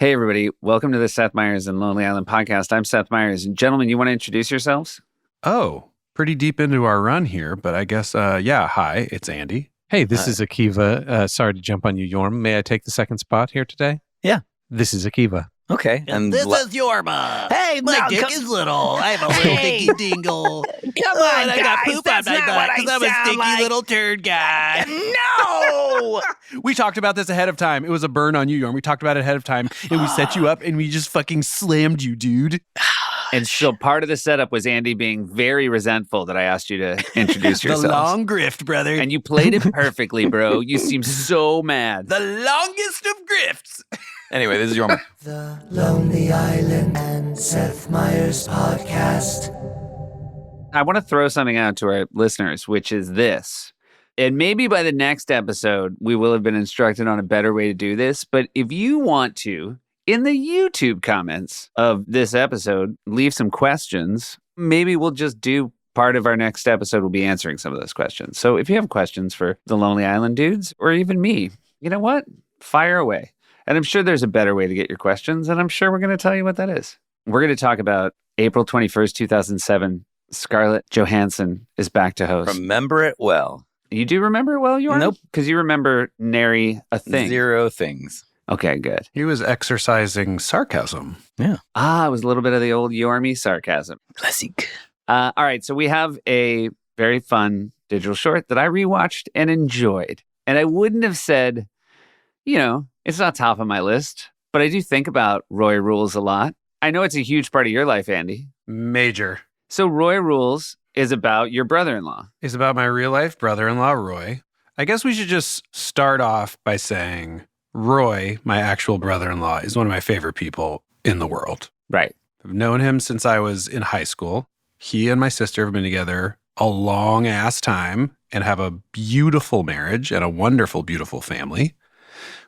Hey, everybody. Welcome to the Seth Meyers and Lonely Island podcast. I'm Seth Meyers. And gentlemen, you want to introduce yourselves? Oh, pretty deep into our run here, but I guess, hi, it's Andy. Hey, this is Akiva. Sorry to jump on you, Yorm. May I take the second spot here today? Yeah. This is Akiva. Okay. And this is Yorma. Hey, my dick is little. I have a little dicky dingle. Come on, I got guys, poop that's on my not butt what I because I'm a sound stinky like. little turd guy. No! We talked about this ahead of time. It was a burn on you, Yorm. We talked about it ahead of time, and we set you up, and we just fucking slammed you, dude. And so part of the setup was Andy being very resentful that I asked you to introduce The yourselves. long grift, brother. And you played it perfectly, bro. You seem so mad. The longest of grifts. Anyway, this is Yorma. The Lonely Island and Seth Meyers podcast. I want to throw something out to our listeners, which is this. And maybe by the next episode, we will have been instructed on a better way to do this. But if you want to, in the YouTube comments of this episode, leave some questions. Maybe we'll just do part of our next episode. We'll be answering some of those questions. So if you have questions for the Lonely Island dudes or even me, you know what? Fire away. And I'm sure there's a better way to get your questions. And I'm sure we're going to tell you what that is. We're going to talk about April 21st, 2007. Scarlett Johansson is back to host. Remember it well. You do remember it well, Yorm? Nope. Because you remember nary a thing. 0 things. Okay, good. He was exercising sarcasm. It was a little bit of the old Yormy sarcasm. Classic. All right, so we have a very fun digital short that I rewatched and enjoyed. And I wouldn't have said, it's not top of my list, but I do think about Roy Rules a lot. I know it's a huge part of your life, Andy. Major. So Roy Rules is about your brother-in-law. It's about my real-life brother-in-law, Roy. I guess we should just start off by saying Roy, my actual brother-in-law, is one of my favorite people in the world. Right. I've known him since I was in high school. He and my sister have been together a long-ass time and have a beautiful marriage and a wonderful, beautiful family,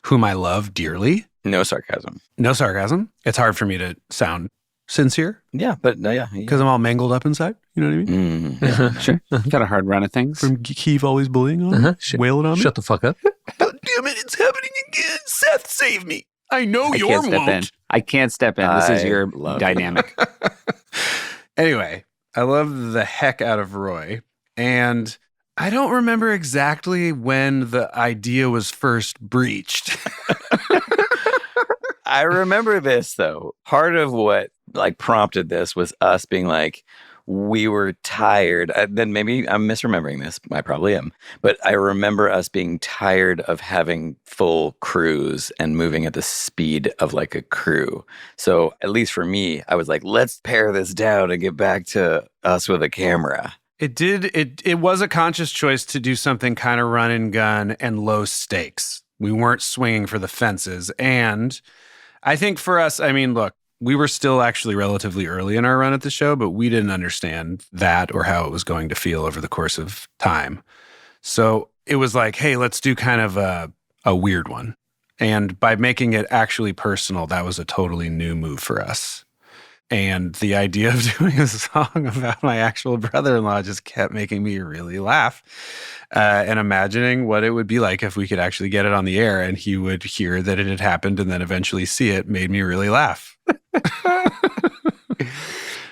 whom I love dearly. No sarcasm. No sarcasm. It's hard for me to sound sincere Yeah, but yeah. because I'm all mangled up inside. You know what I mean? Mm. Sure. Got a hard run of things. From Keith always bullying on me, wailing on me. Shut the fuck up. God damn it, it's happening again. Seth, save me. I know I Yorm can't step in. won't. I can't step in. This is I your love it. dynamic. Anyway, I love the heck out of Roy. And I don't remember exactly when the idea was first breached. I remember this, though. Part of what prompted this was us being like, we were tired. Then maybe I'm misremembering this. I probably am. But I remember us being tired of having full crews and moving at the speed of like a crew. So at least for me, I was like, let's pare this down and get back to us with a camera. It was a conscious choice to do something kind of run and gun and low stakes. We weren't swinging for the fences. And I think for us, I mean, look, we were still actually relatively early in our run at the show, but we didn't understand that or how it was going to feel over the course of time. So it was like, hey, let's do kind of a weird one. And by making it actually personal, that was a totally new move for us. And the idea of doing a song about my actual brother-in-law just kept making me really laugh. And imagining what it would be like if we could actually get it on the air and he would hear that it had happened and then eventually see it made me really laugh.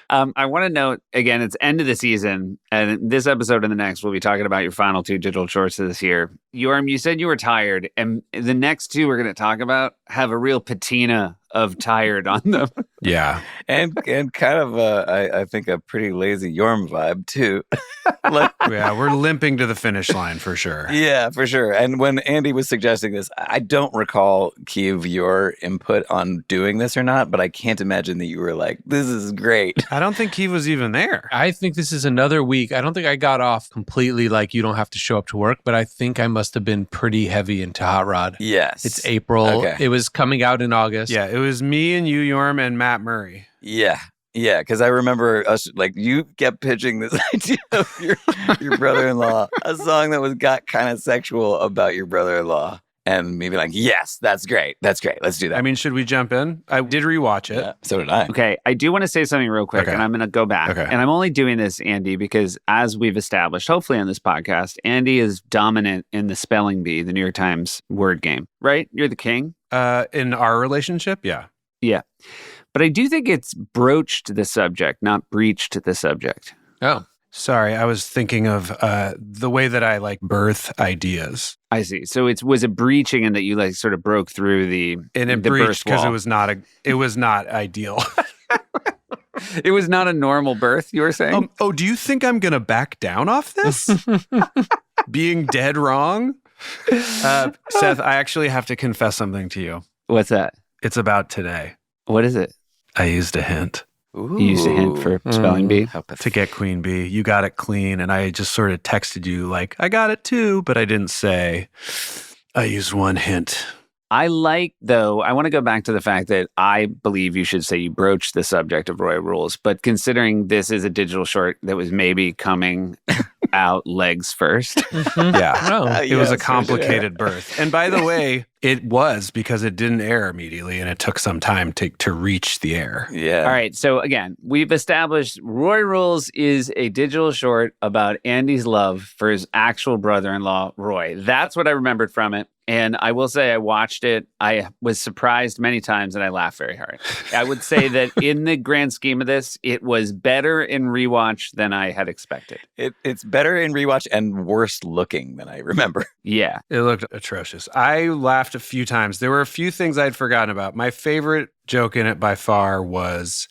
I want to note, again, it's end of the season, and this episode and the next, we'll be talking about your final 2 digital shorts of this year. Yorm, you said you were tired, and the next 2 we're going to talk about have a real patina of tired on them. Yeah. And kind of, I think, a pretty lazy Yorm vibe, too. Yeah, we're limping to the finish line for sure. Yeah, for sure. And when Andy was suggesting this, I don't recall, Kiev, your input on doing this or not, but I can't imagine that you were like, this is great. I don't think he was even there. I think this is another week. I don't think I got off completely like you don't have to show up to work, but I think I must have been pretty heavy into Hot Rod. Yes. It's April. Okay. It was coming out in August. Yeah, it was me and you, Yorm, and Matt Murray. Yeah. Yeah, because I remember us, you kept pitching this idea of your brother-in-law, a song that got kind of sexual about your brother-in-law. And maybe yes, that's great. That's great. Let's do that. I mean, should we jump in? I did rewatch it. Yeah, so did I. Okay, I do want to say something real quick, Okay. and I'm going to go back. Okay. And I'm only doing this, Andy, because as we've established, hopefully on this podcast, Andy is dominant in the spelling bee, the New York Times word game, right? You're the king. In our relationship, yeah. Yeah. But I do think it's broached the subject, not breached the subject. Oh. Sorry, I was thinking of the way that I like birth ideas. I see. So was it breaching in that you like sort of broke through the And it the breached birth because wall? it was not ideal. It was not a normal birth, you were saying? Do you think I'm gonna back down off this? Being dead wrong? Seth, I actually have to confess something to you. What's that? It's about today. What is it? I used a hint Ooh. You used a hint for spelling bee? How to get Queen Bee. You got it clean, and I just sort of texted you like, I got it too, but I didn't say I used one hint. I want to go back to the fact that I believe you should say you broached the subject of Roy Rules, but considering this is a digital short that was maybe coming out legs first. Yeah. Oh. It was a Yes, complicated birth. And by the way, it was because it didn't air immediately and it took some time to reach the air. Yeah. All right. So again, we've established Roy Rules is a digital short about Andy's love for his actual brother-in-law, Roy. That's what I remembered from it. And I will say I watched it. I was surprised many times and I laughed very hard. I would say that in the grand scheme of this, it was better in rewatch than I had expected. It's better in rewatch and worse looking than I remember. Yeah. It looked atrocious. I laughed a few times. There were a few things I'd forgotten about. My favorite joke in it by far was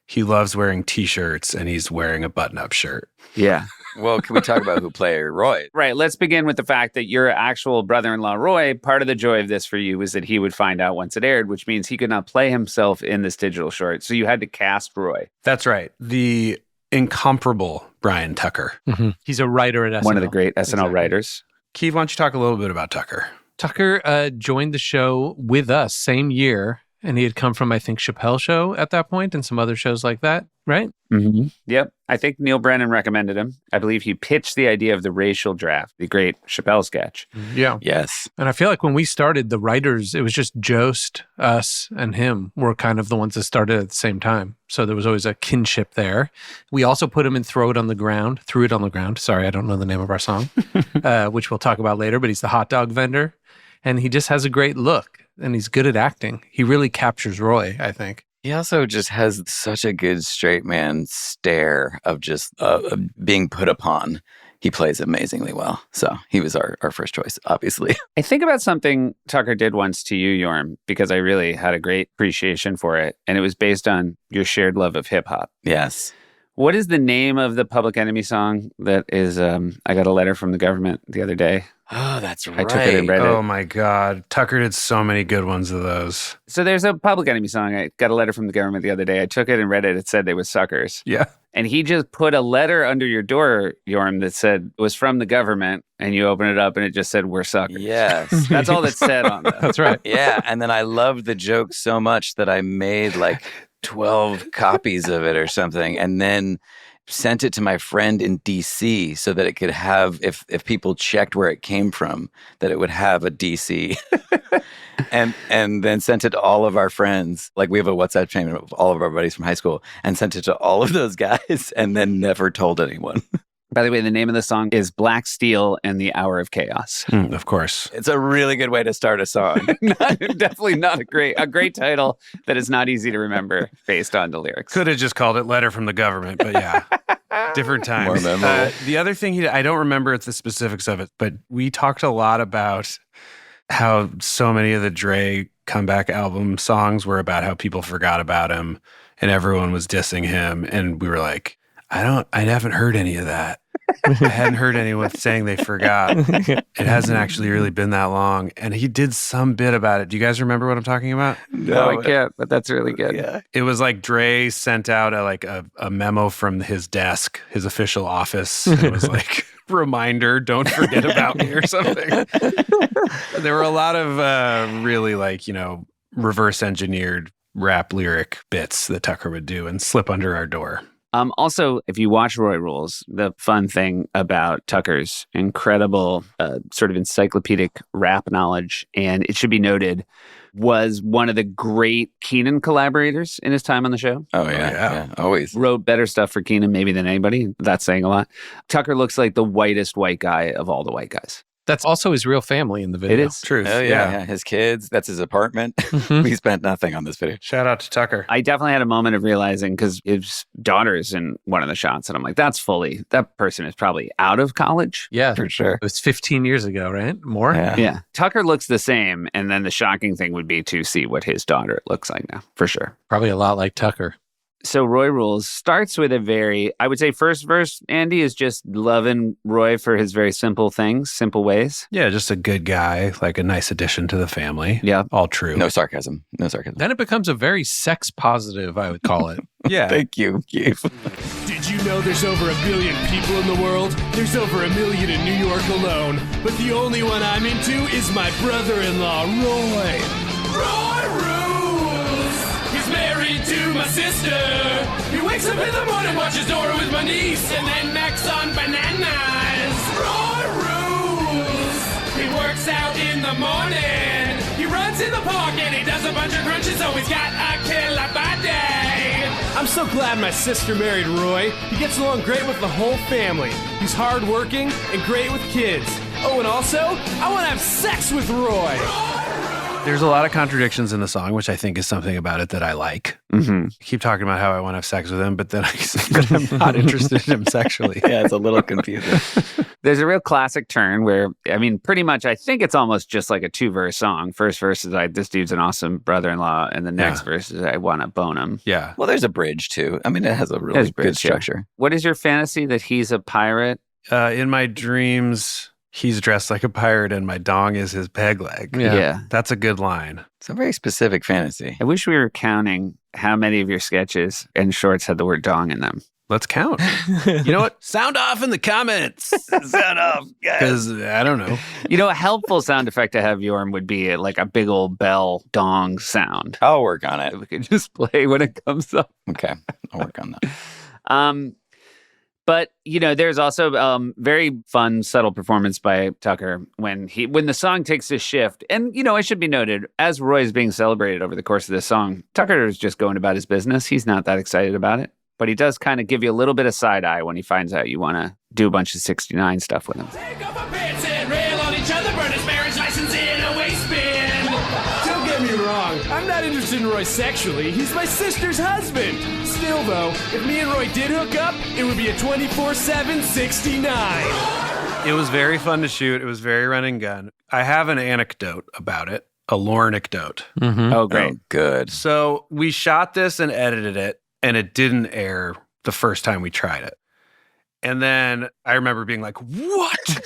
he loves wearing T-shirts and he's wearing a button-up shirt. Yeah. Well, can we talk about who played Roy? Right. Let's begin with the fact that your actual brother-in-law, Roy, part of the joy of this for you was that he would find out once it aired, which means he could not play himself in this digital short. So you had to cast Roy. That's right. The incomparable Brian Tucker. Mhm. He's a writer at SNL. One of the great SNL Exactly. writers. Keith, why don't you talk a little bit about Tucker? Tucker joined the show with us same year, and he had come from, I think, Chappelle Show at that point and some other shows like that, right? Mm-hmm. Yep. I think Neil Brennan recommended him. I believe he pitched the idea of the racial draft, the great Chappelle sketch. Yeah. Yes. And I feel like when we started, the writers, it was just Jost, us, and him were kind of the ones that started at the same time. So there was always a kinship there. We also put him in Threw It on the Ground. Sorry, I don't know the name of our song, which we'll talk about later, but he's the hot dog vendor. And he just has a great look and he's good at acting. He really captures Roy, I think. He also just has such a good straight man stare of just being put upon. He plays amazingly well. So he was our first choice, obviously. I think about something Tucker did once to you, Yorm, because I really had a great appreciation for it. And it was based on your shared love of hip hop. Yes. What is the name of the Public Enemy song that is, I got a letter from the government the other day? Oh, that's right. I took it and read Oh it. my God. Tucker did so many good ones of those. So there's a Public Enemy song. I got a letter from the government the other day. I took it and read it. It said they were suckers. Yeah. And he just put a letter under your door, Yorm, that said it was from the government. And you open it up and it just said, we're suckers. Yes. That's all that's said on that. That's right. Yeah. And then I loved the joke so much that I made like 12 copies of it or something. And then sent it to my friend in DC so that it could have, if people checked where it came from, that it would have a DC. and then sent it to all of our friends. Like we have a WhatsApp chain of all of our buddies from high school and sent it to all of those guys and then never told anyone. By the way, the name of the song is Black Steel and the Hour of Chaos. Of course. It's a really good way to start a song. Definitely not a great title that is not easy to remember based on the lyrics. Could have just called it Letter from the Government, but yeah. Different times. More memorable. The other thing he did, I don't remember the specifics of it, but we talked a lot about how so many of the Dre comeback album songs were about how people forgot about him and everyone was dissing him. And we were like, I haven't heard any of that. I hadn't heard anyone saying they forgot. It hasn't actually really been that long. And he did some bit about it. Do you guys remember what I'm talking about? No, I can't, but that's really good. Yeah. It was like Dre sent out a memo from his desk, his official office. It was like, reminder, don't forget about me or something. There were a lot of really reverse engineered rap lyric bits that Tucker would do and slip under our door. Also, if you watch Roy Rules, the fun thing about Tucker's incredible sort of encyclopedic rap knowledge, and it should be noted, was one of the great Keenan collaborators in his time on the show. Oh, yeah. Always. Wrote better stuff for Keenan maybe than anybody. That's saying a lot. Tucker looks like the whitest white guy of all the white guys. That's also his real family in the video. It is. Truth. Oh, yeah. His kids. That's his apartment. We spent nothing on this video. Shout out to Tucker. I definitely had a moment of realizing because his daughter's in one of the shots, and I'm like, that person is probably out of college. Yeah. For sure. It was 15 years ago, right? More? Yeah. Yeah. Tucker looks the same. And then the shocking thing would be to see what his daughter looks like now, for sure. Probably a lot like Tucker. So Roy Rules starts with a very, I would say first verse, Andy, is just loving Roy for his very simple things, simple ways. Yeah, just a good guy, like a nice addition to the family. Yeah. All true. No sarcasm. Then it becomes a very sex positive, I would call it. Yeah. Thank you, Keith. Did you know there's over 1 billion people in the world? There's over 1 million in New York alone. But the only one I'm into is my brother-in-law, Roy. Roy rules! He's married to my sister. He wakes up in the morning, watches Dora with my niece, and then Max on bananas. Roy rules! He works out in the morning. He runs in the park and he does a bunch of crunches, so he's got a killer body. I'm so glad my sister married Roy. He gets along great with the whole family. He's hardworking and great with kids. Oh, and also, I want to have sex with Roy. There's a lot of contradictions in the song, which I think is something about it that I like. Mm-hmm. I keep talking about how I want to have sex with him, but then I'm not interested in him sexually. Yeah, it's a little confusing. There's a real classic turn where, I mean, pretty much, I think it's almost just like a 2-verse song. First verse is like, this dude's an awesome brother-in-law. And the next verse is, I want to bone him. Yeah. Well, there's a bridge, too. I mean, it has a There's really bridge, good structure. What is your fantasy that he's a pirate? In my dreams, he's dressed like a pirate and my dong is his peg leg. Yeah. That's a good line. It's a very specific fantasy. I wish we were counting how many of your sketches and shorts had the word dong in them. Let's count. You know what? Sound off in the comments. Sound off, guys. Because I don't know. You know, a helpful sound effect to have, Yorm, would be like a big old bell dong sound. I'll work on it. We could just play when it comes up. Okay, I'll work on that. But, you know, there's also very fun, subtle performance by Tucker when the song takes this shift. And, you know, it should be noted, as Roy is being celebrated over the course of this song, Tucker is just going about his business. He's not that excited about it. But he does kind of give you a little bit of side eye when he finds out you want to do a bunch of 69 stuff with him. Take off our pants and rail on each other, burn his marriage license in a waste bin. Don't get me wrong, I'm not interested in Roy sexually. He's my sister's husband. Still, though, if me and Roy did hook up, it would be a 24/7 69. It was very fun to shoot. It was very run and gun. I have an anecdote about it, a Lorne-ecdote. Mm-hmm. Oh, great. Oh, good. So we shot this and edited it, and it didn't air the first time we tried it. And then I remember being like, what?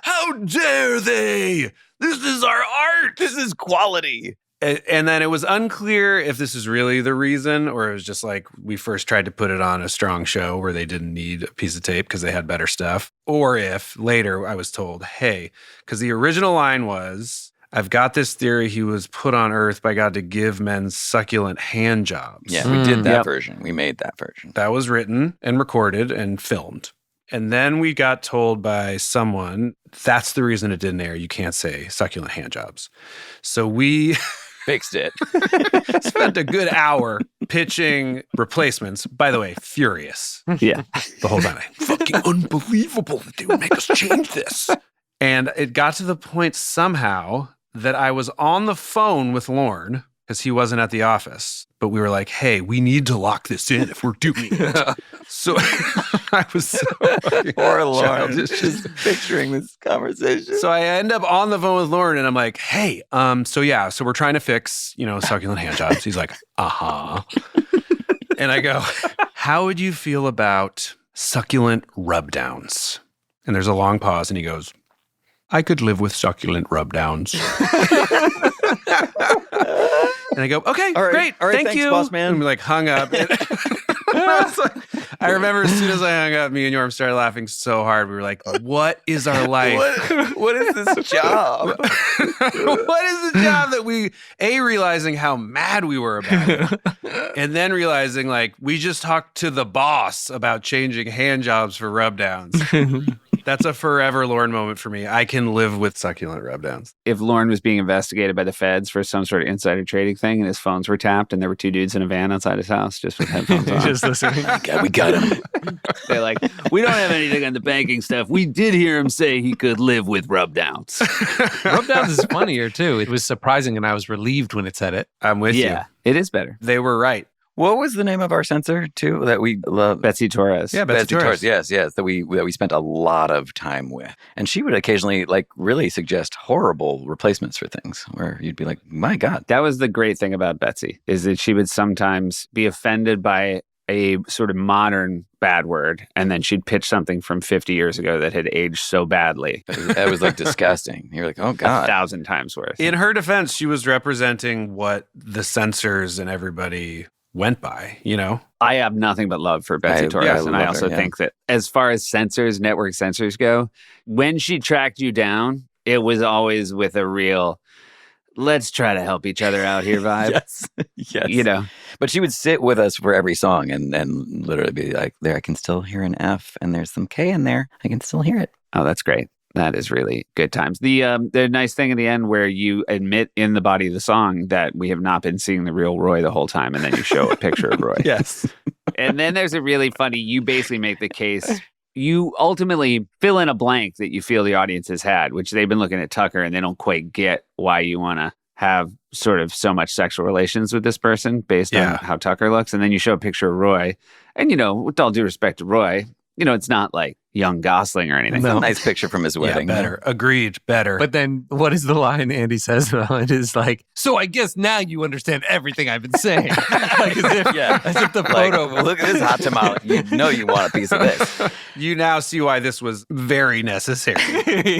How dare they? This is our art. This is quality. And then it was unclear if this is really the reason, or it was just like we first tried to put it on a strong show where they didn't need a piece of tape because they had better stuff. Or if later I was told, hey, because the original line was, I've got this theory he was put on earth by God to give men succulent hand jobs. Yeah, we did that Yep. version. We made that version. That was written and recorded and filmed. And then we got told by someone, that's the reason it didn't air. You can't say succulent hand jobs. So we Fixed it. spent a good hour pitching replacements. By the way, furious Yeah. the whole time. Fucking unbelievable that they would make us change this. And it got to the point somehow that I was on the phone with Lorne because he wasn't at the office. But we were like, hey, we need to lock this in if we're doing it. So I was so Poor Lauren. childish. Just picturing this conversation. So I end up on the phone with Lauren and I'm like, hey, so we're trying to fix, succulent hand jobs. He's like, uh-huh. And I go, how would you feel about succulent rub downs? And there's a long pause and he goes, I could live with succulent rub downs. And I go, okay, All right. great. All right, Thank thanks, you. boss man. And we hung up. I remember as soon as I hung up, me and Yorm started laughing so hard. We were like, what is our life? What is this job? What is the job that we, realizing how mad we were about it, and then realizing we just talked to the boss about changing hand jobs for rub downs. That's a forever Lorne moment for me. I can live with succulent rub downs. If Lorne was being investigated by the feds for some sort of insider trading thing and his phones were tapped and there were two dudes in a van outside his house just with headphones on. Just listening. We got They're like, we don't have anything on the banking stuff. We did hear him say he could live with rub downs. Rub downs is funnier too. It was surprising, and I was relieved when it said it. I'm with you. Yeah, it is better. They were right. What was the name of our censor too that we love? Betsy Torres. Yeah, Betsy Torres. Yes, that we spent a lot of time with, and she would occasionally like really suggest horrible replacements for things where you'd be like, "My God." That was the great thing about Betsy, is that she would sometimes be offended by a sort of modern bad word, and then she'd pitch something from 50 years ago that had aged so badly. That was like disgusting. You're like, "Oh God." 1,000 times worse. In her defense, she was representing what the censors and everybody went by, you know? I have nothing but love for Betsy Torres, and I also think that as far as censors, network censors go, when she tracked you down, it was always with a real, let's try to help each other out here vibe. Yes. You know? But she would sit with us for every song and literally be like, there, I can still hear an F and there's some K in there. I can still hear it. Oh, that's great. That is really good times. The nice thing at the end where you admit in the body of the song that we have not been seeing the real Roy the whole time, and then you show a picture of Roy. Yes. And then there's a really funny, you basically make the case, you ultimately fill in a blank that you feel the audience has had, which they've been looking at Tucker and they don't quite get why you want to have sort of so much sexual relations with this person based on how Tucker looks. And then you show a picture of Roy. And, you know, with all due respect to Roy, you know, it's not like young Gosling or anything. It's a nice picture from his wedding. Yeah, better. Agreed. Better. But then what is the line Andy says on it is like, so I guess now you understand everything I've been saying. Like as if the photo was... Look at this hot tamale. You know you want a piece of this. You now see why this was very necessary.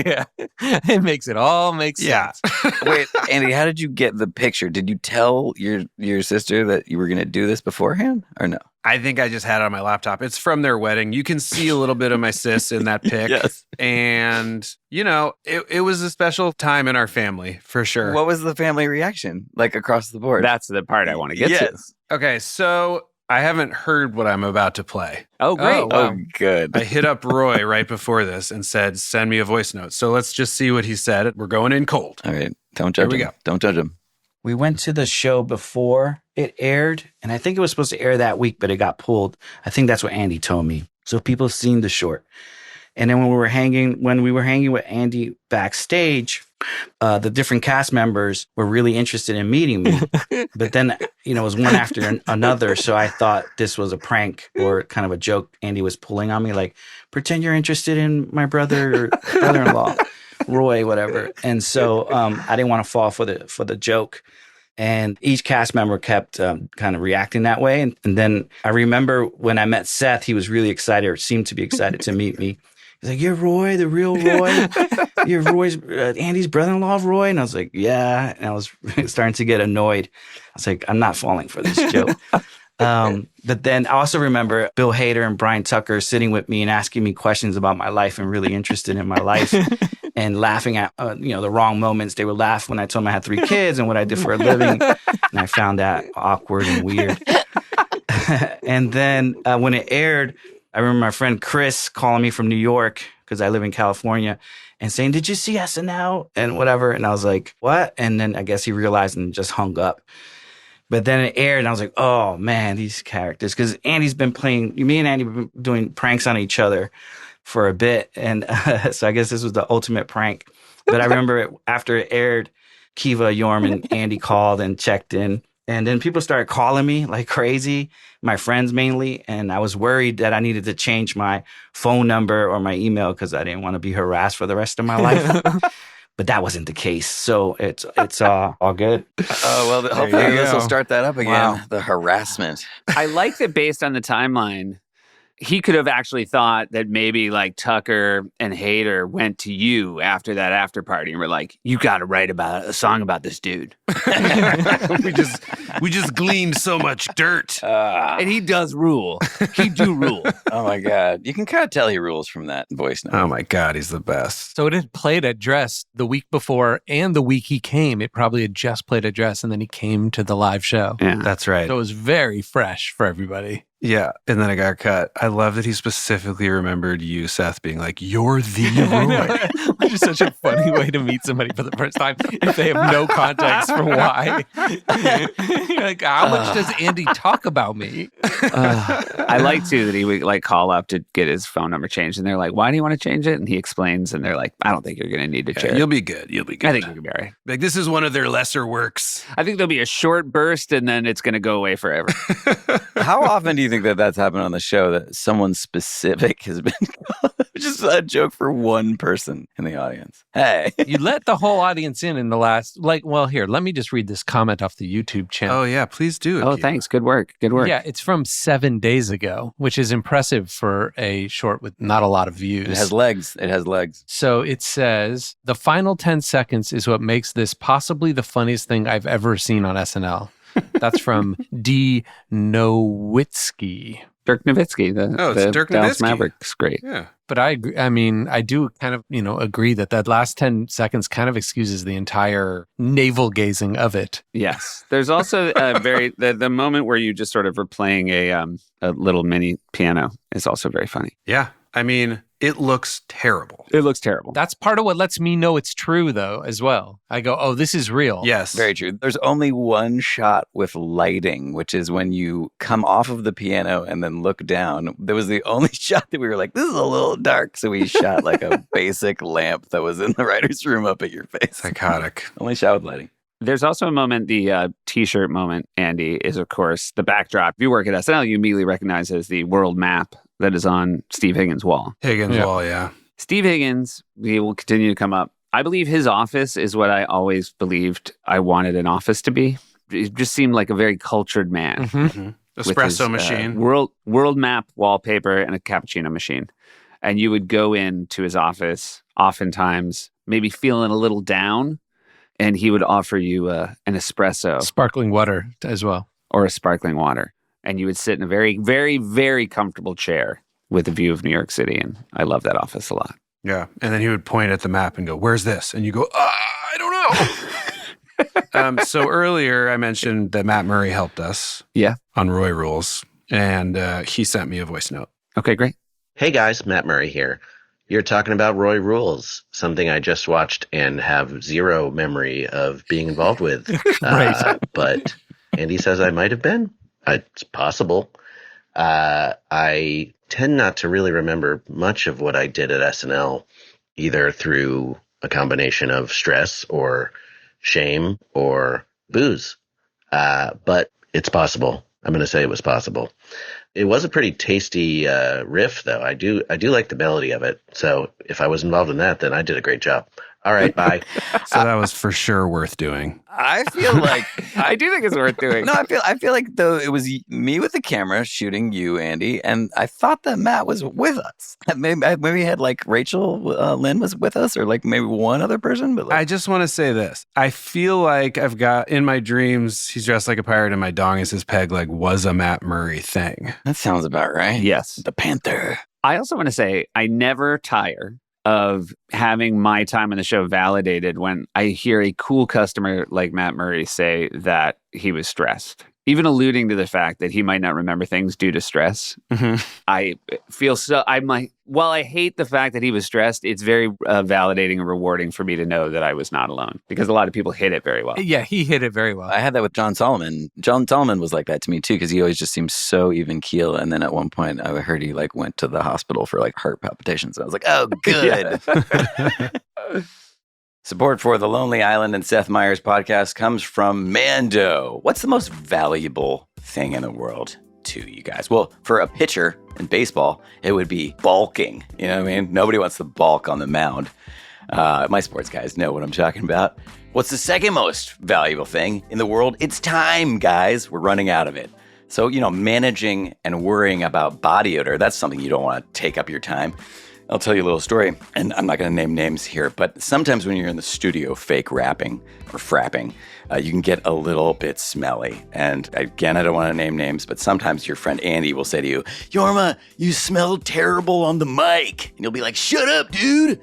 Yeah. It makes it all make sense. Wait, Andy, how did you get the picture? Did you tell your sister that you were going to do this beforehand or no? I think I just had it on my laptop. It's from their wedding. You can see a little bit of my sis in that pic. Yes. And, you know, it was a special time in our family, for sure. What was the family reaction like across the board? That's the part I want to get to. Okay, so I haven't heard what I'm about to play. Oh, great. Oh, good. I hit up Roy right before this and said, send me a voice note. So let's just see what he said. We're going in cold. All right. Don't judge him. Here we go. Don't judge him. We went to the show before it aired, and I think it was supposed to air that week, but it got pulled. I think that's what Andy told me. So people seen the short. And then when we were hanging with Andy backstage, the different cast members were really interested in meeting me. But then, you know, it was one after another. So I thought this was a prank or kind of a joke Andy was pulling on me, like, pretend you're interested in my brother or brother-in-law, Roy, whatever. And so I didn't want to fall for the joke. And each cast member kept kind of reacting that way. And then I remember when I met Seth, he was really excited or seemed to be excited to meet me. He's like, you're Roy, the real Roy? You're Roy's, Andy's brother-in-law, Roy? And I was like, yeah. And I was starting to get annoyed. I was like, I'm not falling for this joke. But then I also remember Bill Hader and Brian Tucker sitting with me and asking me questions about my life and really interested in my life and laughing at, the wrong moments. They would laugh when I told them I had 3 kids and what I did for a living. And I found that awkward and weird. And then when it aired, I remember my friend Chris calling me from New York because I live in California and saying, did you see SNL? And whatever. And I was like, what? And then I guess he realized and just hung up. But then it aired, and I was like, oh, man, these characters. Because Andy's been me and Andy have been doing pranks on each other for a bit. And so I guess this was the ultimate prank. But I remember after it aired, Kiva, Yorm, and Andy called and checked in. And then people started calling me like crazy, my friends mainly. And I was worried that I needed to change my phone number or my email because I didn't want to be harassed for the rest of my life. But that wasn't the case. So it's all good. Oh, well, hopefully this will start that up again. Wow. The harassment. I like that based on the timeline, he could have actually thought that maybe like Tucker and Hader went to you after that after party and were like, you got to write about a song about this dude. we just gleaned so much dirt. And he does rule. He do rule. Oh, my God. You can kind of tell he rules from that voice note. Oh, my God. He's the best. So it had played at Dress the week before and the week he came. It probably had just played at Dress and then he came to the live show. Yeah. That's right. So it was very fresh for everybody. Yeah, and then it got cut. I love that he specifically remembered you, Seth, being like, "You're the Roy." Which is such a funny way to meet somebody for the first time if they have no context for why. You're like, how much does Andy talk about me? I like too that he would like call up to get his phone number changed, and they're like, "Why do you want to change it?" And he explains, and they're like, "I don't think you're going to need to Yeah, change. you'll be good. You'll be good. I think you'll be all right. Like, this is one of their lesser works. I think there'll be a short burst, and then it's going to go away forever." How often do you think that that's happened on the show that someone specific has been just a joke for one person in the audience? Hey. You let the whole audience in the last, here, let me just read this comment off the YouTube channel. Oh, yeah, please do. Oh, Akiva. thanks. Good work. Good work. Yeah, it's from 7 days ago, which is impressive for a short with not a lot of views. It has legs. It has legs. So it says, the final 10 seconds is what makes this possibly the funniest thing I've ever seen on SNL. That's from D. Nowitzki. Dirk Nowitzki, it's Dirk Dallas Nowitzki. Mavericks, great. Yeah. But I agree. I mean, I do kind of, agree that last 10 seconds kind of excuses the entire navel gazing of it. Yes. There's also the moment where you just sort of are playing a little mini piano is also very funny. Yeah. I mean, it looks terrible. It looks terrible. That's part of what lets me know it's true, though, as well. I go, oh, this is real. Yes. Very true. There's only one shot with lighting, which is when you come off of the piano and then look down. There was the only shot that we were like, this is a little dark. So we shot like a basic lamp that was in the writer's room up at your face. Psychotic. Only shot with lighting. There's also a moment, the T-shirt moment, Andy, is, of course, the backdrop. If you work at SNL, you immediately recognize as the world map that is on Steve Higgins' wall. Higgins' Yeah. wall, yeah. Steve Higgins, he will continue to come up. I believe his office is what I always believed I wanted an office to be. It just seemed like a very cultured man. Mm-hmm. with Espresso his, machine. world map wallpaper and a cappuccino machine. And you would go into his office, oftentimes maybe feeling a little down, and he would offer you an espresso Sparkling water as well. or a sparkling water. And you would sit in a very, very, very comfortable chair with a view of New York City. And I love that office a lot. Yeah. And then he would point at the map and go, "Where's this?" And you go, "I don't know." So earlier I mentioned that Matt Murray helped us Yeah. on Roy Rules. And he sent me a voice note. Okay, great. Hey guys, Matt Murray here. You're talking about Roy Rules, something I just watched and have zero memory of being involved with. Right. But Andy says I might have been. It's possible. I tend not to really remember much of what I did at SNL, either through a combination of stress or shame or booze. But it's possible. I'm going to say it was possible. It was a pretty tasty riff, though. I do like the melody of it. So if I was involved in that, then I did a great job. All right, bye. So that was for sure worth doing. I feel like I do think it's worth doing. No, I feel like though it was me with the camera shooting you, Andy, and I thought that Matt was with us. Maybe had like Rachel Lynn was with us, or like maybe one other person. But like, I just want to say this. I feel like I've got in my dreams, he's dressed like a pirate and my dong is his peg leg was a Matt Murray thing. that sounds about right. Yes. The Panther. I also want to say I never tire of having my time on the show validated when I hear a cool customer like Matt Murray say that he was stressed. Even alluding to the fact that he might not remember things due to stress. Mm-hmm. I feel I'm like, while I hate the fact that he was stressed, it's very validating and rewarding for me to know that I was not alone, because a lot of people hit it very well. Yeah, he hit it very well. I had that with John Solomon. John Solomon was like that to me too, because he always just seemed so even keel. And then at one point, I heard he like went to the hospital for like heart palpitations. And I was like, oh, good. Support for the Lonely Island and Seth Meyers podcast comes from Mando. What's the most valuable thing in the world to you guys? Well, for a pitcher in baseball, it would be bulking. You know what I mean? Nobody wants to bulk on the mound. My sports guys know what I'm talking about. What's the second most valuable thing in the world? It's time, guys. We're running out of it. So, managing and worrying about body odor, that's something you don't want to take up your time. I'll tell you a little story, and I'm not going to name names here, but sometimes when you're in the studio fake rapping or frapping, you can get a little bit smelly. And again, I don't want to name names, but sometimes your friend Andy will say to you, "Yorma, you smell terrible on the mic." And you'll be like, "Shut up, dude."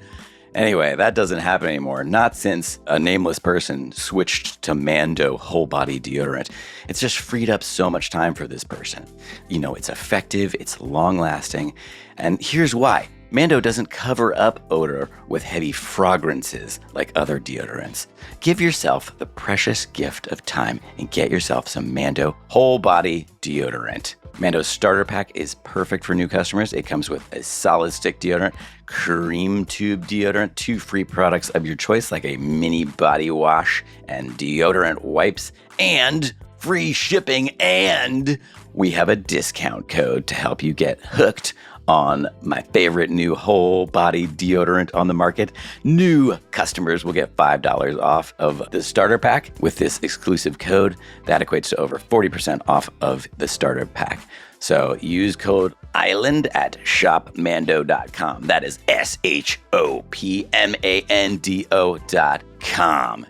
Anyway, that doesn't happen anymore. Not since a nameless person switched to Mando whole body deodorant. It's just freed up so much time for this person. You know, it's effective, it's long lasting, and here's why. Mando doesn't cover up odor with heavy fragrances like other deodorants. Give yourself the precious gift of time and get yourself some Mando whole body deodorant. Mando's starter pack is perfect for new customers. It comes with a solid stick deodorant, cream tube deodorant, 2 free products of your choice like a mini body wash and deodorant wipes, and free shipping. And we have a discount code to help you get hooked on my favorite new whole body deodorant on the market. New customers will get $5 off of the starter pack with this exclusive code. That equates to over 40% off of the starter pack. So use code ISLAND at shopmando.com. That is SHOPMANDO.com.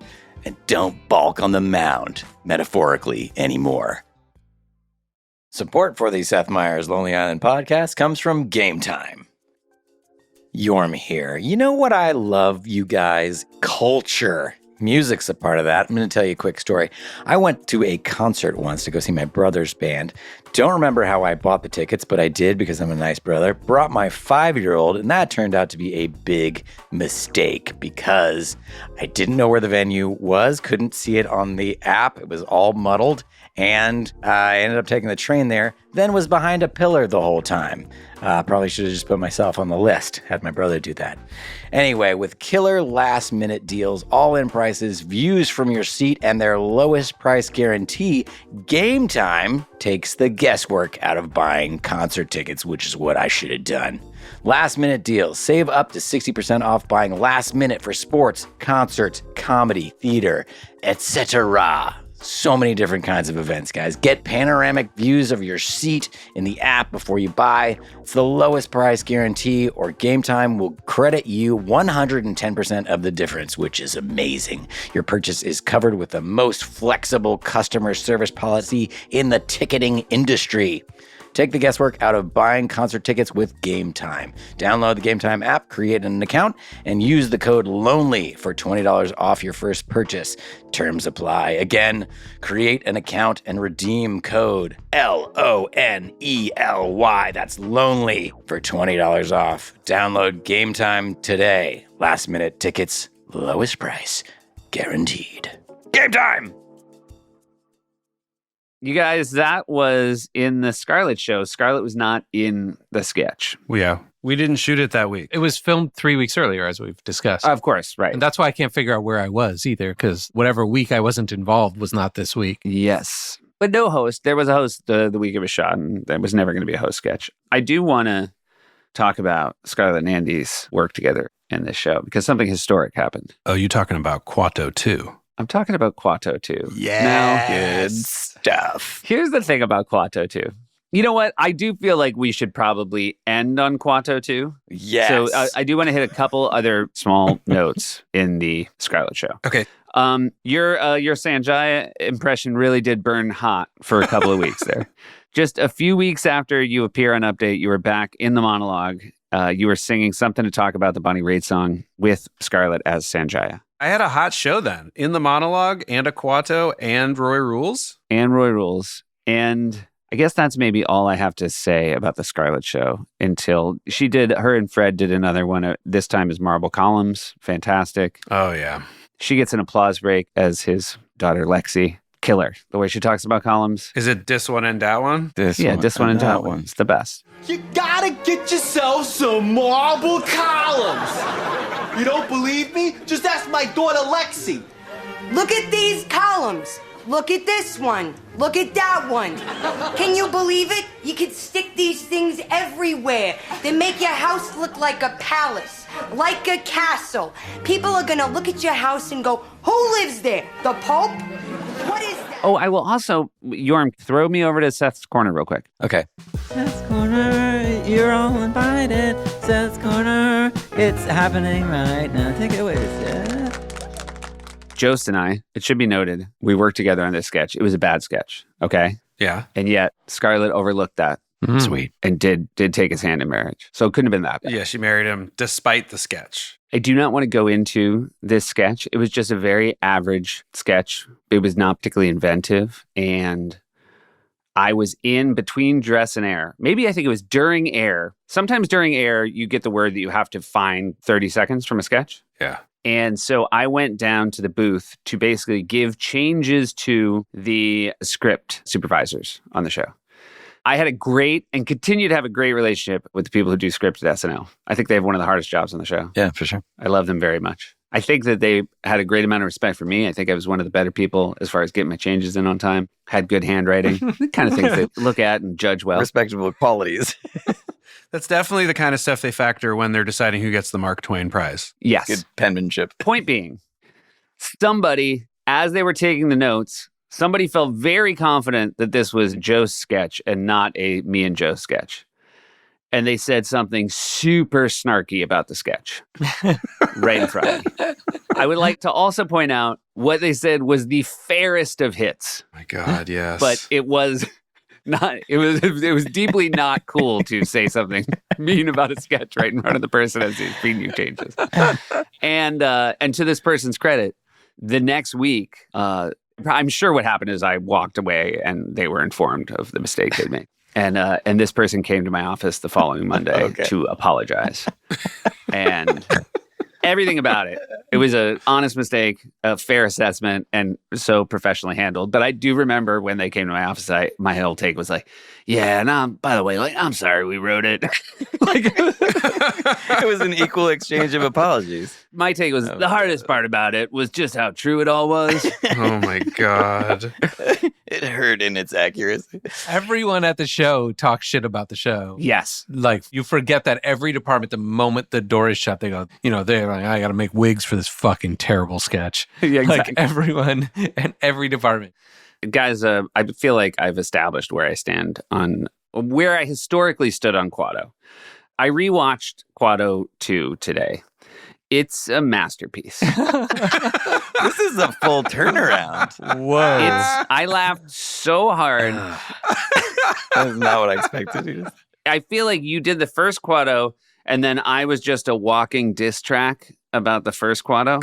And don't balk on the mound, metaphorically, anymore. Support for the Seth Meyers Lonely Island podcast comes from Game Time. Yorm here. You know what I love, you guys? Culture. Music's a part of that. I'm going to tell you a quick story. I went to a concert once to go see my brother's band. Don't remember how I bought the tickets, but I did because I'm a nice brother. Brought my 5-year-old, and that turned out to be a big mistake because I didn't know where the venue was, couldn't see it on the app. It was all muddled, and I ended up taking the train there, then was behind a pillar the whole time. Probably should have just put myself on the list, had my brother do that. Anyway, with killer last-minute deals, all-in prices, views from your seat, and their lowest price guarantee, Game Time takes the guesswork out of buying concert tickets, which is what I should have done. Last-minute deals. Save up to 60% off buying last minute for sports, concerts, comedy, theater, etc. So many different kinds of events, guys. Get panoramic views of your seat in the app before you buy. It's the lowest price guarantee, or Game Time will credit you 110% of the difference, which is amazing. Your purchase is covered with the most flexible customer service policy in the ticketing industry. Take the guesswork out of buying concert tickets with Game Time. Download the Game Time app, create an account, and use the code LONELY for $20 off your first purchase. Terms apply. Again, create an account and redeem code LONELY. That's LONELY for $20 off. Download Game Time today. Last minute tickets, lowest price, guaranteed. Game Time! You guys, that was in the Scarlett show. Scarlett was not in the sketch. Yeah. We didn't shoot it that week. It was filmed 3 weeks earlier, as we've discussed. Of course, right. And that's why I can't figure out where I was either, because whatever week I wasn't involved was not this week. Yes. But no host. There was a host the week it was shot, and there was never going to be a host sketch. I do want to talk about Scarlett and Andy's work together in this show, because something historic happened. Oh, you talking about Kuatos too? I'm talking about Kuatos too. Yeah, good stuff. Here's the thing about Kuatos too. You know what? I do feel like we should probably end on Kuatos too. Yes. So I do want to hit a couple other small notes in the Scarlett show. Okay. Your Sanjaya impression really did burn hot for a couple of weeks there. Just a few weeks after you appear on Update, you were back in the monologue. You were singing Something to Talk About, the Bonnie Raitt song, with Scarlett as Sanjaya. I had a hot show then, in the monologue, and a Kuatos, and Roy Rules. And I guess that's maybe all I have to say about the Scarlett show until her and Fred did another one. This time is Marble Columns. Fantastic. Oh, yeah. She gets an applause break as his daughter, Lexi. Killer. The way she talks about columns. Is it this one and that one? This one and that one. It's the best. You gotta get yourself some marble columns. You don't believe me? Just ask my daughter Lexi. Look at these columns. Look at this one. Look at that one. Can you believe it? You could stick these things everywhere. They make your house look like a palace, like a castle. People are gonna look at your house and go, who lives there? The Pope? What is that? Oh, I will also, Yorm, throw me over to Seth's Corner real quick. Okay. Seth's Corner, you're all invited. Seth's Corner, it's happening right now. Take it away, Seth. Jost and I, it should be noted, we worked together on this sketch. It was a bad sketch, okay? Yeah. And yet, Scarlett overlooked that. Sweet. And did take his hand in marriage. So it couldn't have been that bad. Yeah, she married him despite the sketch. I do not want to go into this sketch. It was just a very average sketch. It was not particularly inventive. And I was in between dress and air. Maybe I think it was during air. Sometimes during air, you get the word that you have to find 30 seconds from a sketch. Yeah. And so I went down to the booth to basically give changes to the script supervisors on the show. I had a great and continue to have a great relationship with the people who do scripts at SNL. I think they have one of the hardest jobs on the show. Yeah, for sure. I love them very much. I think that they had a great amount of respect for me. I think I was one of the better people as far as getting my changes in on time, had good handwriting, the kind of things they look at and judge well. Respectable qualities. That's definitely the kind of stuff they factor when they're deciding who gets the Mark Twain prize. Yes. Good penmanship. Point being, somebody, as they were taking the notes, somebody felt very confident that this was Joe's sketch and not a me and Joe sketch. And they said something super snarky about the sketch right in front of me. I would like to also point out what they said was the fairest of hits. My God, yes. But it was not, it was deeply not cool to say something mean about a sketch right in front of the person as he's being you changes. And to this person's credit, the next week, I'm sure what happened is I walked away and they were informed of the mistake they'd made. And this person came to my office the following Monday to apologize. And everything about it. It was an honest mistake, a fair assessment, and so professionally handled. But I do remember when they came to my office, my whole take was like, yeah, and by the way, I'm sorry we wrote it. It was an equal exchange of apologies. My take was the hardest part about it was just how true it all was. Oh my God. It hurt in its accuracy. Everyone at the show talks shit about the show. Yes. Like, you forget that every department, the moment the door is shut, they go, they're like, I got to make wigs for this fucking terrible sketch. Yeah, exactly. Like, everyone and every department. Guys, I feel like I've established where I stand on where I historically stood on Kuato. I rewatched Kuato 2 today. It's a masterpiece. This is a full turnaround. Whoa. I laughed so hard. That's not what I expected you to say. I feel like you did the first Kuato, and then I was just a walking diss track about the first Kuato.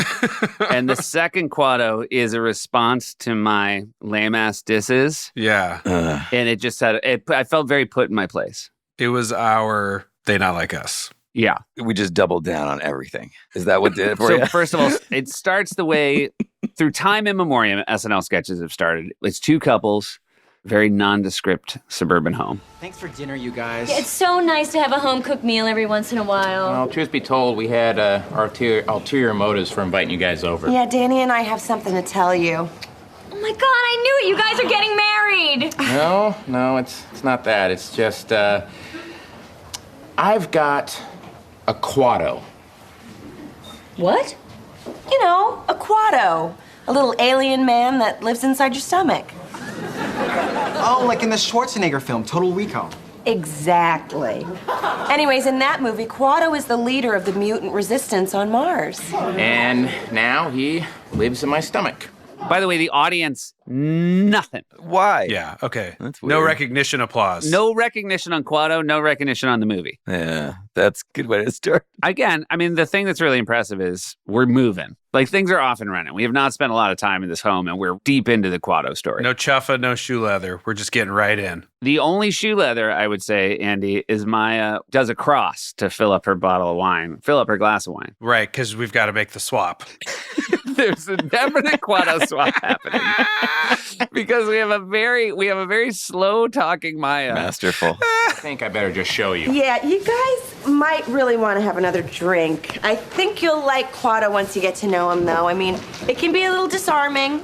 And the second Kuato is a response to my lame-ass disses. Yeah. And it just I felt very put in my place. It was our They Not Like Us. Yeah. We just doubled down on everything. Is that what did it for you? So first of all, it starts the way through time immemorial SNL sketches have started. It's two couples, very nondescript suburban home. Thanks for dinner, you guys. It's so nice to have a home-cooked meal every once in a while. Well, truth be told, we had ulterior motives for inviting you guys over. Yeah, Danny and I have something to tell you. Oh my God, I knew it! You guys are getting married! No, it's not that. It's just, I've got a Kuato. What? A Kuato. A little alien man that lives inside your stomach. Oh, like in the Schwarzenegger film, Total Recall. Exactly. Anyways, in that movie, Kuato is the leader of the mutant resistance on Mars. And now he lives in my stomach. By the way, the audience, nothing. Why? Yeah, okay. That's no weird. recognition applause. No recognition on Kuato, no recognition on the movie. Yeah, that's a good way to start. Again, I mean, the thing that's really impressive is we're moving. Like, things are off and running. We have not spent a lot of time in this home, and we're deep into the Kuato story. No chuffa, no shoe leather. We're just getting right in. The only shoe leather, I would say, Andy, is Maya does a cross to fill up her bottle of wine, fill up her glass of wine. Right, because we've got to make the swap. There's a definite Kuato swap happening because we have a very slow talking Maya. Masterful. I think I better just show you. Yeah, you guys might really want to have another drink. I think you'll like Kuato once you get to know him, though. I mean, it can be a little disarming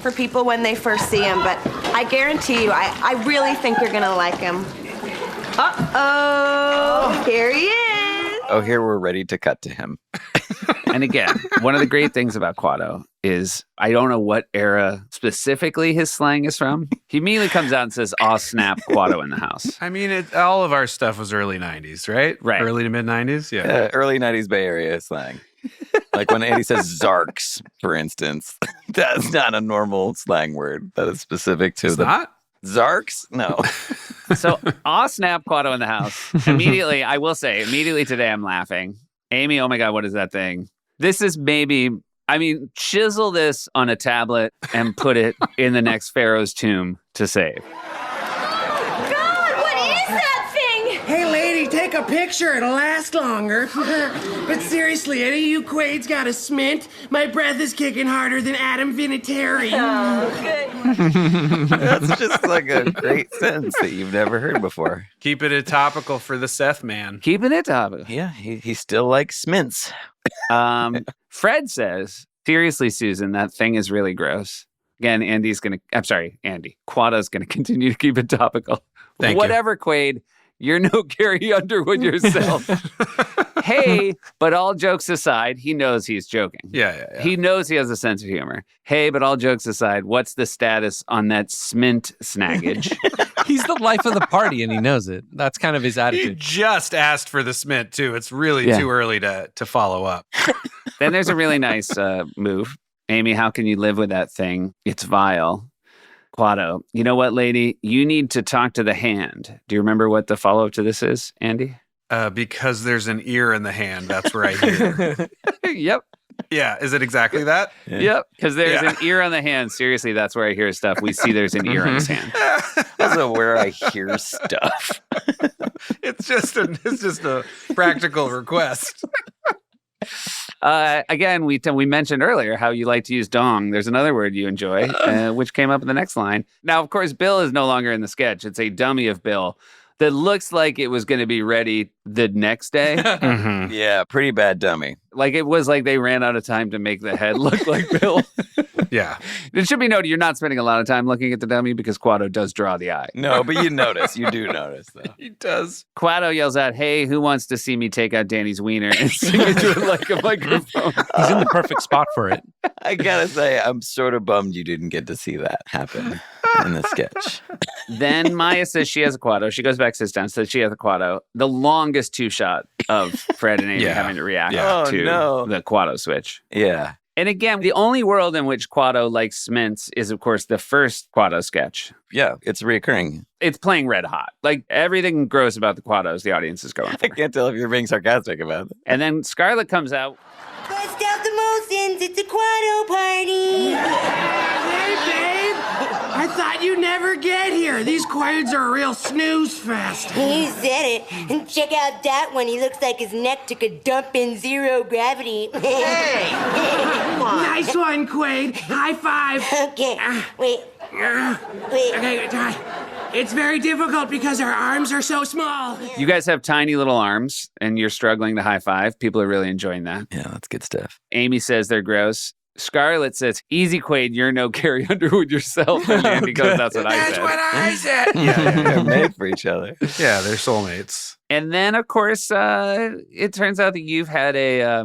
for people when they first see him, but I guarantee you, I really think you're going to like him. Uh-oh, here he is. Oh, here we're ready to cut to him. And again, one of the great things about Kuato is I don't know what era specifically his slang is from. He immediately comes out and says, "Aw, snap, Kuato in the house." I mean, all of our stuff was early 90s, right? Right. Early to mid 90s? Yeah. Early 90s Bay Area slang. Like when Andy says Zarks, for instance. That's not a normal slang word. That is specific to It's the... not? Zarks? No. So, aw, snap, Kuato in the house. Immediately, I will say, immediately today I'm laughing. Amy, oh my God, what is that thing? This is maybe, chisel this on a tablet and put it in the next pharaoh's tomb to save. God, what is that thing? Hey, lady, take a picture. It'll last longer. But seriously, any of you Quades got a smint? My breath is kicking harder than Adam Vinatieri. Oh, good. That's just like a great sentence that you've never heard before. Keep it topical for the Seth man. Keeping it topical. Yeah, he still likes mints. Fred says, seriously, Susan, that thing is really gross. Again, Kuato's going to continue to keep it topical. Thank you. Whatever, Quaid, you're no Carrie Underwood yourself. Hey, but all jokes aside, he knows he's joking. Yeah. He knows he has a sense of humor. Hey, but all jokes aside, what's the status on that smint snaggage? He's the life of the party, and he knows it. That's kind of his He attitude. just asked for the smint, too. It's really too early to follow up. Then there's a really nice move. Amy, how can you live with that thing? It's vile. Kuato, you know what, lady? You need to talk to the hand. Do you remember what the follow-up to this is, Andy? Because there's an ear in the hand. That's where I hear. Yep. Yeah. Is it exactly that? Yeah. Yep. Because there's an ear on the hand. Seriously, that's where I hear stuff. We see there's an ear on his hand. Also, where I hear stuff. It's just a practical request. Again, we mentioned earlier how you like to use dong. There's another word you enjoy, which came up in the next line. Now, of course, Bill is no longer in the sketch. It's a dummy of Bill that looks like it was going to be ready the next day. Mm-hmm. Yeah, pretty bad dummy. Like it was like they ran out of time to make the head look like Bill. Yeah. It should be noted you're not spending a lot of time looking at the dummy because Kuato does draw the eye. No, but you notice. You do notice, though. He does. Kuato yells out, hey, who wants to see me take out Danny's wiener and sing into it like a microphone? He's in the perfect spot for it. I gotta say, I'm sort of bummed you didn't get to see that happen in the sketch. Then Maya says she has a Kuato. She goes back, sits down, says she has a Kuato. The longest two-shot of Fred and Amy having to react to the Kuato switch. Yeah. And again, the only world in which Kuato likes mints is, of course, the first Kuato sketch. Yeah, it's reoccurring. It's playing red hot. Like, everything gross about the Kuatos, the audience is going for. I can't tell if you're being sarcastic about it. And then Scarlett comes out. Bust out the motions, it's a Kuato party. Hey, babe. I thought you'd never get here. These Quades are a real snooze fest. He said it. And check out that one. He looks like his neck took a dump in zero gravity. Hey! Nice one, Quade. High five. Okay. Wait. Okay, it's very difficult because our arms are so small. You guys have tiny little arms, and you're struggling to high five. People are really enjoying that. Yeah, that's good stuff. Amy says they're gross. Scarlett says, easy, Quaid, you're no Carrie Underwood yourself. And Andy goes, that's what I said. That's what I said. Yeah, they're made for each other. Yeah, they're soulmates. And then, of course, it turns out that you've had a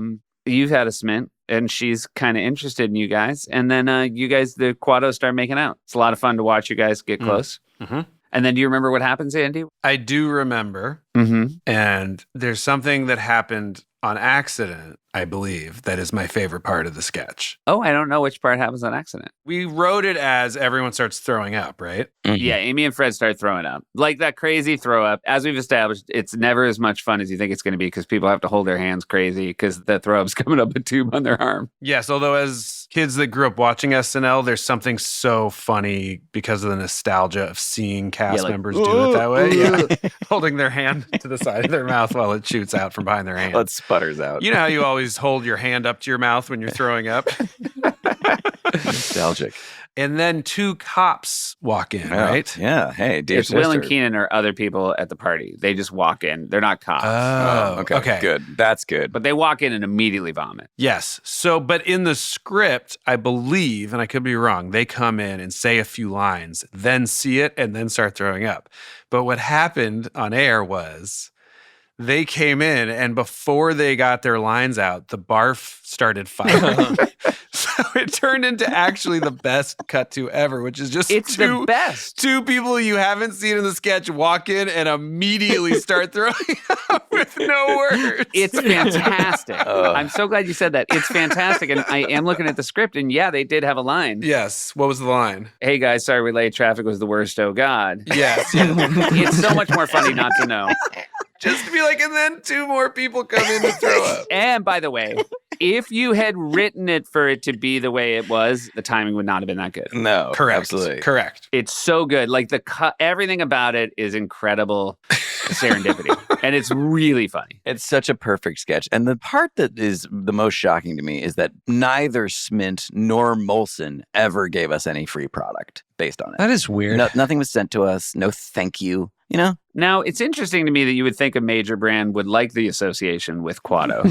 smint, and she's kind of interested in you guys. And then you guys, the Kuatos, start making out. It's a lot of fun to watch you guys get close. Mm-hmm. And then do you remember what happens, Andy? I do remember. Mm-hmm. And there's something that happened on accident, I believe, that is my favorite part of the sketch. Oh, I don't know which part happens on accident. We wrote it as everyone starts throwing up, right? Mm-hmm. Yeah, Amy and Fred start throwing up. Like that crazy throw up. As we've established, it's never as much fun as you think it's going to be because people have to hold their hands crazy because the throw up's coming up a tube on their arm. Yes, although as kids that grew up watching SNL, there's something so funny because of the nostalgia of seeing cast members do it that way. Yeah. Holding their hand to the side of their mouth while it shoots out from behind their hand. Well, it sputters out. You know how you always hold your hand up to your mouth when you're throwing up? Nostalgic. And then two cops walk in, right? Yeah. Hey, dear It's sister. Will and Keenan or other people at the party. They just walk in. They're not cops. Oh, okay. Good. That's good. But they walk in and immediately vomit. Yes. So, but in the script, I believe, and I could be wrong, they come in and say a few lines, then see it, and then start throwing up. But what happened on air was they came in, and before they got their lines out, the barf started firing. So it turned into actually the best cut to ever, which is just the best. Two people you haven't seen in the sketch walk in and immediately start throwing up with no words. It's fantastic. I'm so glad you said that. It's fantastic. And I am looking at the script, and yeah, they did have a line. Yes. What was the line? Hey, guys, sorry we're late. Traffic was the worst. Oh, God. Yes. It's so much more funny not to know. Just to be like, and then 2 more people come in to throw up. And by the way, if you had written it for it to be the way it was, the timing would not have been that good. No, Correct. absolutely. Correct. It's so good. Like everything about it is incredible serendipity. And it's really funny. It's such a perfect sketch. And the part that is the most shocking to me is that neither Smint nor Molson ever gave us any free product based on it. That is weird. Nothing was sent to us. No thank you. You know? Now, it's interesting to me that you would think a major brand would like the association with Kuato.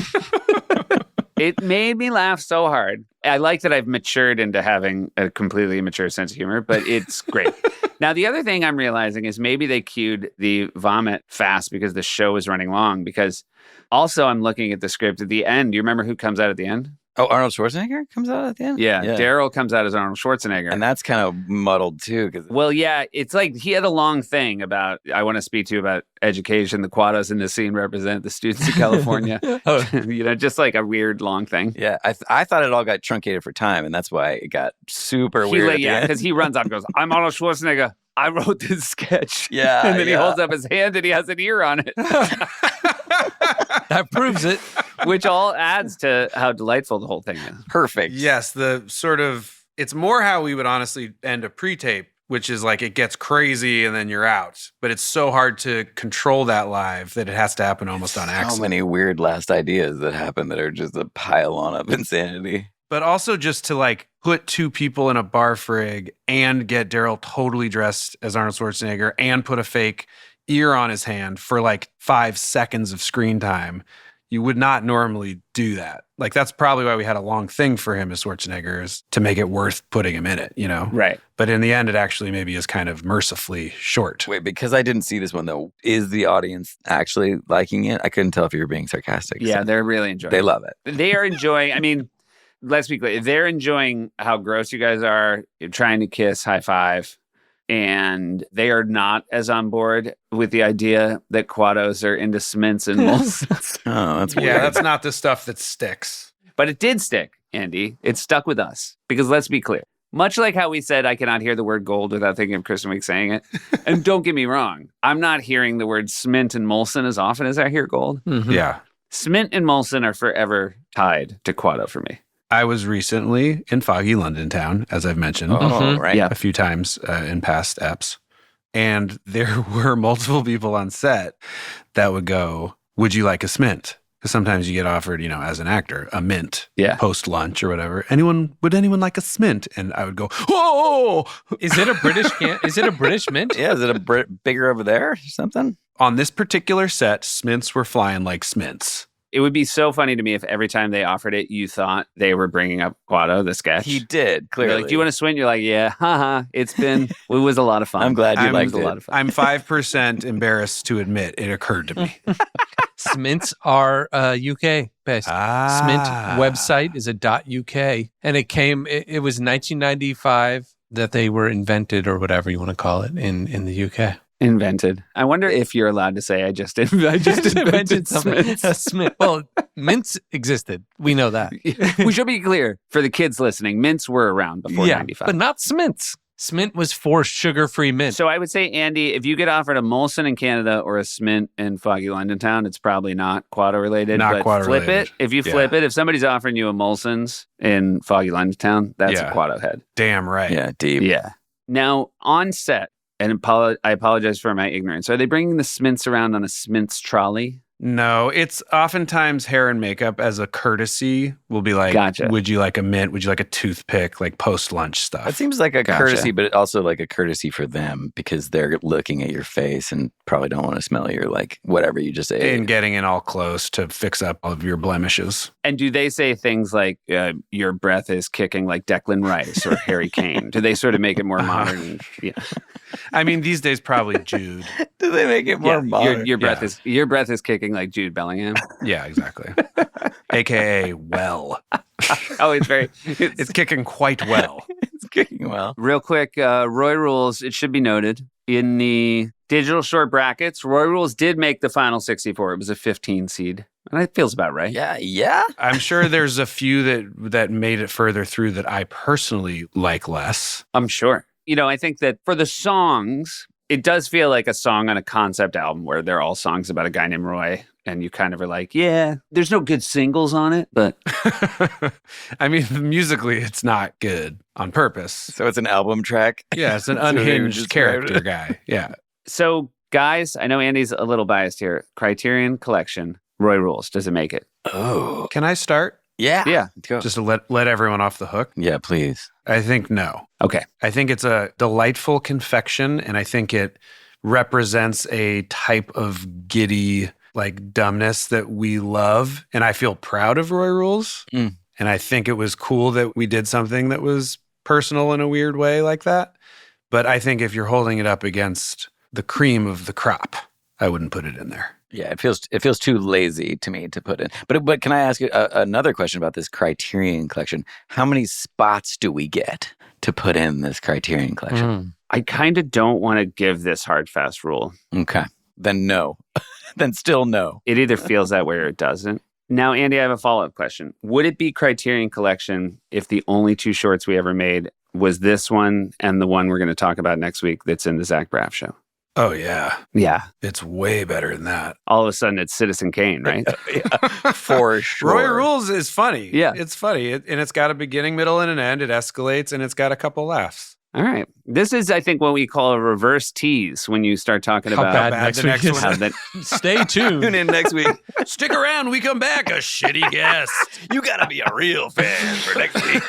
It made me laugh so hard. I like that I've matured into having a completely immature sense of humor, but it's great. Now, the other thing I'm realizing is maybe they cued the vomit fast because the show was running long. Because also I'm looking at the script at the end. Do you remember who comes out at the end? Oh, Arnold Schwarzenegger comes out at the end? Yeah. Daryl comes out as Arnold Schwarzenegger. And that's kind of muddled too. Well, yeah, it's like he had a long thing about, I want to speak to you about education. The Kuatos in this scene represent the students of California. Just like a weird long thing. Yeah, I thought it all got truncated for time, and that's why it got super weird. Yeah, because he runs up and goes, I'm Arnold Schwarzenegger. I wrote this sketch. Yeah. And then he holds up his hand and he has an ear on it. That proves it. Which all adds to how delightful the whole thing is. Perfect. Yes, it's more how we would honestly end a pre-tape, which is like it gets crazy and then you're out. But it's so hard to control that live that it has to happen almost on accident. So many weird last ideas that happen that are just a pile on of insanity. But also just to like put 2 people in a bar frig and get Daryl totally dressed as Arnold Schwarzenegger and put a fake ear on his hand for like 5 seconds of screen time. You would not normally do that. Like, that's probably why we had a long thing for him as Schwarzenegger, is to make it worth putting him in it, you know? Right. But in the end, it actually maybe is kind of mercifully short. Wait, because I didn't see this one, though, is the audience actually liking it? I couldn't tell if you were being sarcastic. Yeah, so they're really enjoying it. They love it. They are enjoying, I mean, let's be clear. They're enjoying how gross you guys are. You're trying to kiss, high five. And they are not as on board with the idea that Kuatos are into Smints and Molsons. Oh, that's weird. Yeah, that's not the stuff that sticks. But it did stick, Andy. It stuck with us. Because let's be clear. Much like how we said I cannot hear the word gold without thinking of Kristen Wiig saying it. And don't get me wrong. I'm not hearing the word Smint and Molson as often as I hear gold. Mm-hmm. Yeah. Smint and Molson are forever tied to Kuato for me. I was recently in foggy London town, as I've mentioned right. a few times in past eps. And there were multiple people on set that would go, would you like a Smint? Because sometimes you get offered, as an actor, a mint post-lunch or whatever. Would anyone like a Smint? And I would go, whoa! Is it a British mint? Yeah, is it bigger over there or something? On this particular set, Smints were flying like Smints. It would be so funny to me if every time they offered it, you thought they were bringing up Kuato, the sketch. He did, clearly. They're like, do you want to swim? You're like, yeah, haha. It was a lot of fun. I'm glad you liked it. A lot of fun. I'm 5% embarrassed to admit it occurred to me. Smints are UK based. Smint website is a .uk. And it was 1995 that they were invented, or whatever you want to call it, in the UK. Invented. I wonder if you're allowed to say I just invented something. Smint. Well, mints existed. We know that. We should be clear for the kids listening. Mints were around before 95. But not Smints. Smint was for sugar-free mint. So I would say, Andy, if you get offered a Molson in Canada or a Smint in foggy London town, it's probably not Kuato related. Not Kuato flip related. it. If you flip it, if somebody's offering you a Molson's in foggy London town, that's a Kuato head. Damn right. Yeah, deep. Yeah. Now, on set, and I apologize for my ignorance, are they bringing the Smints around on a Smints trolley? No, it's oftentimes hair and makeup as a courtesy. We'll be like, Gotcha. Would you like a mint? Would you like a toothpick? Like post-lunch stuff. It seems like a courtesy, but also like a courtesy for them because they're looking at your face and probably don't want to smell your, like, whatever you just ate. And getting in all close to fix up all of your blemishes. And do they say things like, your breath is kicking like Declan Rice or Harry Kane? Do they sort of make it more modern? Yeah. I mean, these days, probably Jude. Do they make it more modern? Your breath is kicking like Jude Bellingham. Yeah, exactly. AKA well. Oh, it's kicking quite well. It's kicking well. Real quick, Roy Rules, it should be noted, in the digital short brackets, Roy Rules did make the final 64. It was a 15 seed. And it feels about right. Yeah. I'm sure there's a few that made it further through that I personally like less. I'm sure. I think that for the songs, It does feel like a song on a concept album where they're all songs about a guy named Roy. And you kind of are like, yeah, there's no good singles on it, but. I mean, musically, it's not good on purpose. So it's an album track? Yeah, it's an unhinged character guy. Yeah. So, guys, I know Andy's a little biased here. Criterion Collection, Roy Rules. Does it make it? Oh. Can I start? Yeah. Yeah. Go. Just to let everyone off the hook? Yeah, please. I think no. Okay. I think it's a delightful confection, and I think it represents a type of giddy, like, dumbness that we love. And I feel proud of Roy Rules. And I think it was cool that we did something that was personal in a weird way like that. But I think if you're holding it up against the cream of the crop, I wouldn't put it in there. Yeah, it feels too lazy to me to put in. But can I ask you another question about this Criterion Collection? How many spots do we get to put in this Criterion Collection? I kind of don't want to give this hard, fast rule. Okay. Then no. Then still no. It either feels that way or it doesn't. Now, Andy, I have a follow-up question. Would it be Criterion Collection if the only two shorts we ever made was this one and the one we're going to talk about next week that's in the Zach Braff show? Oh, yeah. Yeah. It's way better than that. All of a sudden, it's Citizen Kane, right? For sure. Roy Rules is funny. Yeah. It's funny. And it's got a beginning, middle, and an end. It escalates, and it's got a couple laughs. All right. This is, I think, what we call a reverse tease when you start talking How about bad the next next week one is. that Stay tuned. Tune in next week. Stick around. We come back. A shitty guest. You got to be a real fan for next week.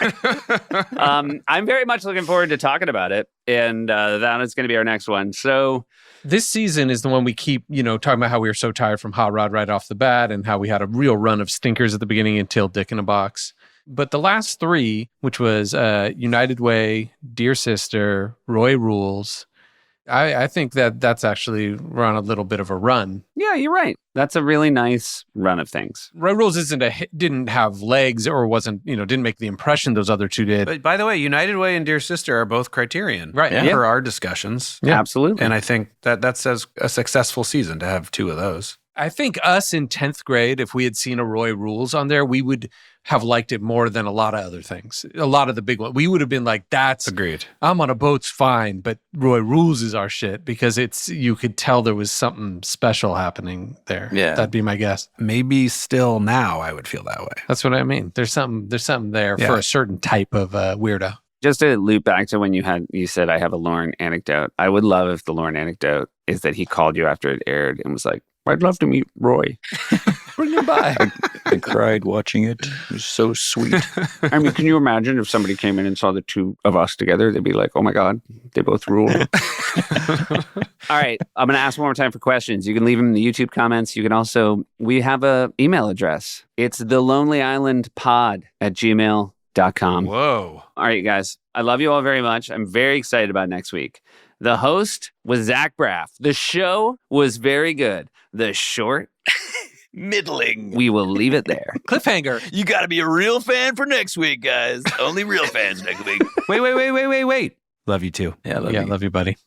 I'm very much looking forward to talking about it. And that is going to be our next one. So This season is the one we keep, talking about how we were so tired from Hot Rod right off the bat and how we had a real run of stinkers at the beginning until Dick in a Box. But the last three, which was United Way, Dear Sister, Roy Rules, I think that's actually we're on a little bit of a run. yeah, you're right. That's a really nice run of things. Roy Rules didn't have legs or wasn't, didn't make the impression those other two did. But by the way, United Way and Dear Sister are both Criterion. Right. Yeah. For our discussions. Yeah. Absolutely. And I think that says a successful season to have two of those. I think us in 10th grade, if we had seen a Roy Rules on there, we would have liked it more than a lot of other things. A lot of the big ones. We would have been like, that's agreed. I'm on a boat's fine, but Roy Rules is our shit because you could tell there was something special happening there. Yeah. That'd be my guess. Maybe still now I would feel that way. That's what I mean. There's something there for a certain type of weirdo. Just to loop back to when you said I have a Lorne anecdote. I would love if the Lorne anecdote is that he called you after it aired and was like, I'd love to meet Roy. Bring him by. I cried watching it. It was so sweet. I mean, can you imagine if somebody came in and saw the two of us together? They'd be like, oh my God, they both rule. All right. I'm going to ask one more time for questions. You can leave them in the YouTube comments. You can also, we have an email address. It's thelonelyislandpod@gmail.com. Whoa. All right, guys. I love you all very much. I'm very excited about next week. The host was Zach Braff. The show was very good. The short, Middling. we will leave it there. Cliffhanger. You got to be a real fan for next week, guys. Only real fans next week. Wait. Love you too. Yeah, Love you, buddy.